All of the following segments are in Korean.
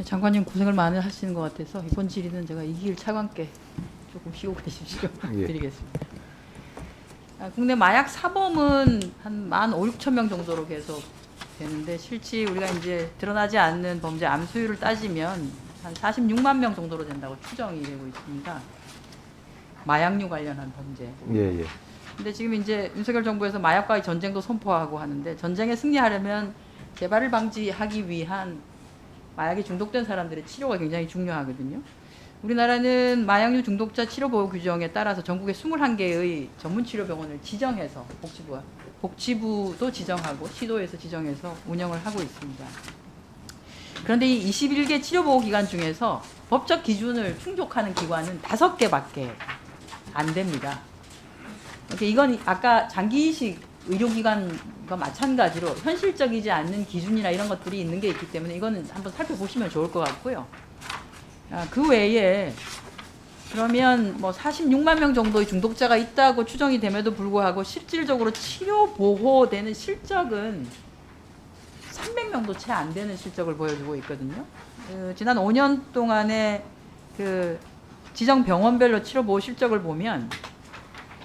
장관님 고생을 많이 하시는 것 같아서 이번 질의는 제가 이길 차관께 조금 쉬고 계십시오. 예. 드리겠습니다. 국내 마약 사범은 한 15,000~16,000명 정도로 계속 되는데 실제 우리가 이제 드러나지 않는 범죄 암수율을 따지면 한 46만 명 정도로 된다고 추정이 되고 있습니다. 마약류 관련한 범죄. 예, 예. 근데 지금 이제 윤석열 정부에서 마약과의 전쟁도 선포하고 하는데 전쟁에 승리하려면 재발을 방지하기 위한 마약에 중독된 사람들의 치료가 굉장히 중요하거든요. 우리나라는 마약류 중독자 치료 보호 규정에 따라서 전국에 21개의 전문 치료 병원을 지정해서 복지부도 지정하고 시도에서 지정해서 운영을 하고 있습니다. 그런데 이 21개 치료 보호 기관 중에서 법적 기준을 충족하는 기관은 5개밖에 안 됩니다. 이건 아까 장기이식 의료기관과 마찬가지로 현실적이지 않는 기준이나 이런 것들이 있는 게 있기 때문에 이거는 한번 살펴보시면 좋을 것 같고요. 그 외에 그러면 뭐 46만 명 정도의 중독자가 있다고 추정이 됨에도 불구하고 실질적으로 치료 보호되는 실적은 300명도 채 안 되는 실적을 보여주고 있거든요. 지난 5년 동안의 그 지정 병원별로 치료 보호 실적을 보면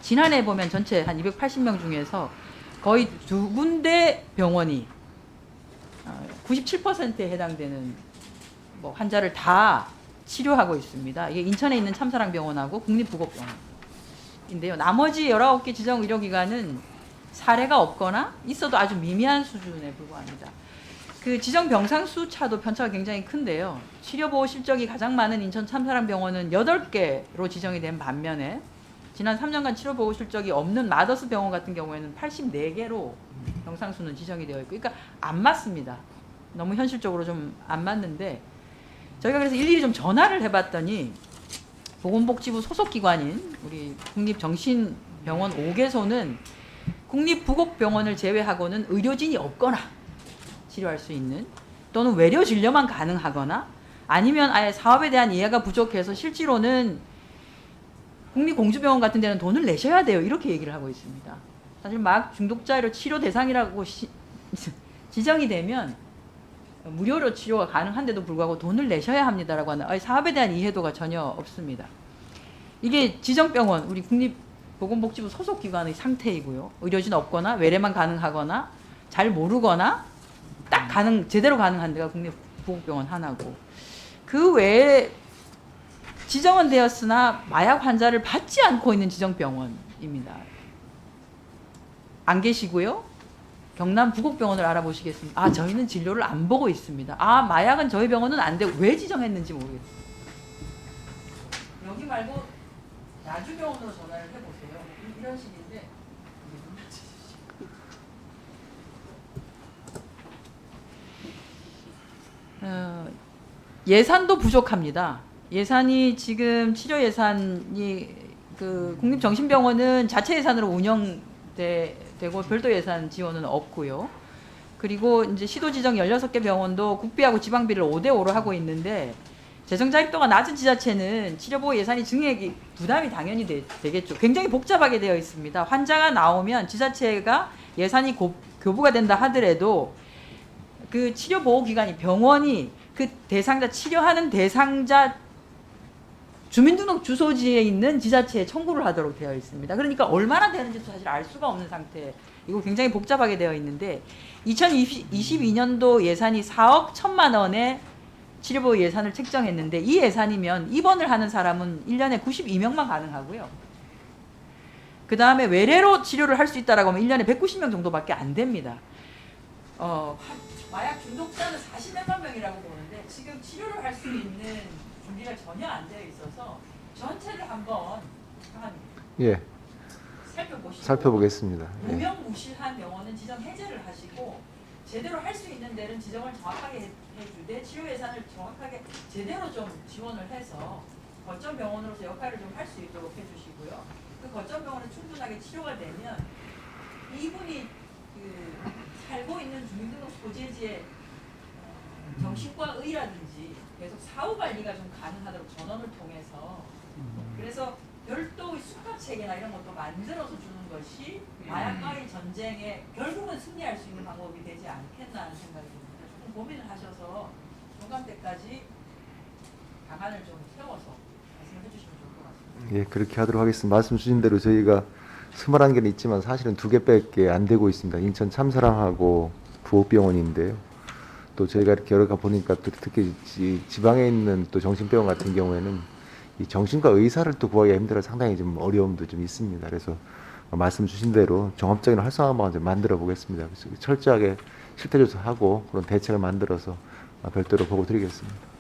지난해 보면 전체 한 280명 중에서 거의 2군데 병원이 97%에 해당되는 뭐 환자를 다 치료하고 있습니다. 이게 인천에 있는 참사랑병원하고 국립부곡병원인데요. 나머지 19개 지정 의료기관은 사례가 없거나 있어도 아주 미미한 수준에 불과합니다. 그 지정 병상 수 차도 편차가 굉장히 큰데요. 치료보호 실적이 가장 많은 인천 참사랑병원은 8개로 지정이 된 반면에 지난 3년간 치료보호 실적이 없는 마더스 병원 같은 경우에는 84개로 병상 수는 지정이 되어 있고, 그러니까 안 맞습니다. 너무 현실적으로 좀 안 맞는데 저희가 그래서 일일이 좀 전화를 해봤더니 보건복지부 소속기관인 우리 국립정신병원 5개소는 국립부곡병원을 제외하고는 의료진이 없거나 치료할 수 있는 또는 외래 진료만 가능하거나 아니면 아예 사업에 대한 이해가 부족해서 실제로는 국립공주병원 같은 데는 돈을 내셔야 돼요. 이렇게 얘기를 하고 있습니다. 사실 막 중독자로 치료 대상이라고 지정이 되면 무료로 치료가 가능한데도 불구하고 돈을 내셔야 합니다라고 하는 사업에 대한 이해도가 전혀 없습니다. 이게 지정병원, 우리 국립보건복지부 소속기관의 상태이고요. 의료진 없거나 외래만 가능하거나 잘 모르거나 딱 제대로 가능한 데가 국립보건병원 하나고, 그 외에 지정은 되었으나 마약 환자를 받지 않고 있는 지정병원입니다. 안 계시고요. 경남 부곡병원을 알아보시겠습니다. 저희는 진료를 안 보고 있습니다. 마약은 저희 병원은 안 되고 왜 지정했는지 모르겠어요. 여기 말고 야주병원으로 전화를 해보세요. 이런 식인데 예산도 부족합니다. 예산이 지금 치료 예산이 그 국립정신병원은 자체 예산으로 운영되고 별도 예산 지원은 없고요. 그리고 이제 시도 지정 16개 병원도 국비하고 지방비를 5대5로 하고 있는데 재정 자립도가 낮은 지자체는 치료보호 예산이 증액이 부담이 당연히 되겠죠. 굉장히 복잡하게 되어 있습니다. 환자가 나오면 지자체가 예산이 교부가 된다 하더라도 그 치료보호기관이 병원이 그 대상자 치료하는 대상자 주민등록 주소지에 있는 지자체에 청구를 하도록 되어 있습니다. 그러니까 얼마나 되는지도 사실 알 수가 없는 상태. 이거 굉장히 복잡하게 되어 있는데 2022년도 예산이 4억 1천만 원의 치료보호 예산을 책정했는데 이 예산이면 입원을 하는 사람은 1년에 92명만 가능하고요. 그 다음에 외래로 치료를 할 수 있다라고 하면 1년에 190명 정도밖에 안 됩니다. 마약 중독자는 40몇만 명이라고 보는데 지금 치료를 할 수 있는 준비가 전혀 안 되어 있어서 전체를 한번 예. 살펴보시고 살펴보겠습니다. 예. 무명무실한 병원은 지정 해제를 하시고 제대로 할 수 있는 데는 지정을 정확하게 해주되 치료 예산을 정확하게 제대로 좀 지원을 해서 거점 병원으로서 역할을 좀 할 수 있도록 해주시고요. 그 거점 병원은 충분하게 치료가 되면 이분이 살고 있는 주민등록 소재지의 정신과 의라든지 계속 사후 관리가 좀 가능하도록 전원을 통해서 그래서 별도의 숙박 체계나 이런 것도 만들어서 주는 것이 마약과의 전쟁에 결국은 승리할 수 있는 방법이 되지 않겠나 하는 생각이 듭니다. 조금 고민을 하셔서 종강 때까지 방안을 좀 세워서 말씀을 해주시면 좋을 것 같습니다. 예, 그렇게 하도록 하겠습니다. 말씀 주신 대로 저희가 21개는 있지만 사실은 2개밖에 안 되고 있습니다. 인천 참사랑하고 부호병원인데요. 또 저희가 이렇게 여러 가 보니까 또 특히 지방에 있는 또 정신병원 같은 경우에는 이 정신과 의사를 또 구하기가 힘들어 상당히 좀 어려움도 좀 있습니다. 그래서 말씀 주신 대로 종합적인 활성화망을 좀 만들어 보겠습니다. 그래서 철저하게 실태 조사하고 그런 대책을 만들어서 별도로 보고 드리겠습니다.